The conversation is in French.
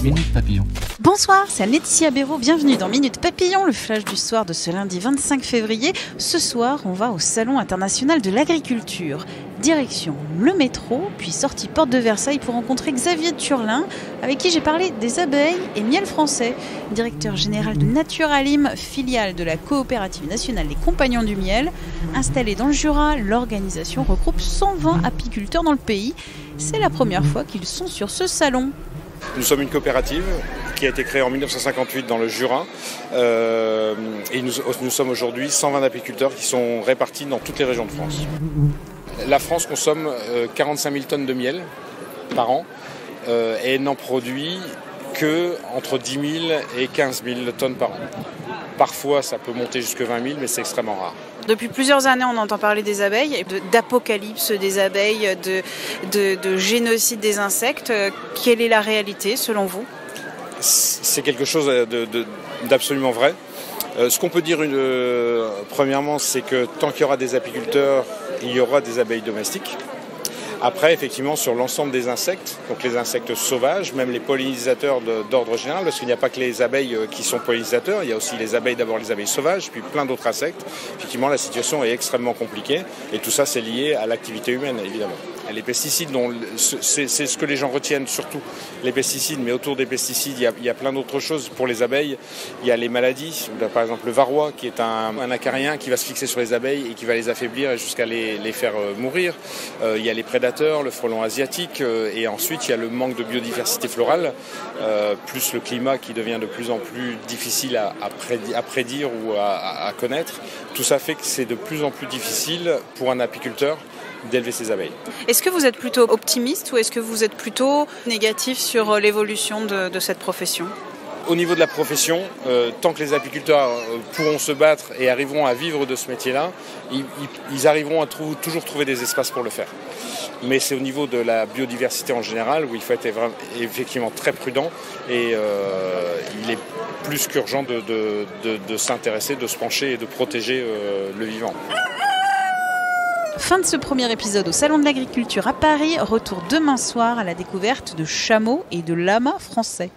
Minute Papillon. Bonsoir, c'est Laetitia Béraud, bienvenue dans Minute Papillon, le flash du soir de ce lundi 25 février. Ce soir, on va au Salon international de l'agriculture. Direction le métro, puis sortie porte de Versailles pour rencontrer Xavier Turlin, avec qui j'ai parlé des abeilles et miel français. Directeur général de Naturalim, filiale de la coopérative nationale des Compagnons du Miel. Installée dans le Jura, l'organisation regroupe 120 apiculteurs dans le pays. C'est la première fois qu'ils sont sur ce salon. Nous sommes une coopérative qui a été créée en 1958 dans le Jura et nous sommes aujourd'hui 120 apiculteurs qui sont répartis dans toutes les régions de France. La France consomme 45 000 tonnes de miel par an et n'en produit que entre 10 000 et 15 000 tonnes par an. Parfois ça peut monter jusqu'à 20 000 mais c'est extrêmement rare. Depuis plusieurs années, on entend parler des abeilles, d'apocalypse des abeilles, de génocide des insectes. Quelle est la réalité selon vous ? C'est quelque chose d'absolument vrai. Ce qu'on peut dire premièrement, c'est que tant qu'il y aura des apiculteurs, il y aura des abeilles domestiques. Après, effectivement, sur l'ensemble des insectes, donc les insectes sauvages, même les pollinisateurs d'ordre général, parce qu'il n'y a pas que les abeilles qui sont pollinisateurs, il y a aussi les abeilles, d'abord les abeilles sauvages, puis plein d'autres insectes. Effectivement, la situation est extrêmement compliquée, et tout ça, c'est lié à l'activité humaine, évidemment. Et les pesticides, c'est ce que les gens retiennent surtout, les pesticides, mais autour des pesticides, il y a plein d'autres choses. Pour les abeilles, il y a les maladies, par exemple le varroa, qui est un acarien qui va se fixer sur les abeilles et qui va les affaiblir jusqu'à les faire mourir. Il y a les prédateurs, le frelon asiatique, et ensuite il y a le manque de biodiversité florale, plus le climat qui devient de plus en plus difficile à prédire ou à connaître. Tout ça fait que c'est de plus en plus difficile pour un apiculteur d'élever ses abeilles. Est-ce que vous êtes plutôt optimiste ou est-ce que vous êtes plutôt négatif sur l'évolution de cette profession ? Au niveau de la profession, tant que les apiculteurs pourront se battre et arriveront à vivre de ce métier-là, ils arriveront à toujours trouver des espaces pour le faire. Mais c'est au niveau de la biodiversité en général où il faut être effectivement très prudent et il est plus qu'urgent de s'intéresser, de se pencher et de protéger le vivant. Fin de ce premier épisode au Salon de l'Agriculture à Paris. Retour demain soir à la découverte de chameaux et de lamas français.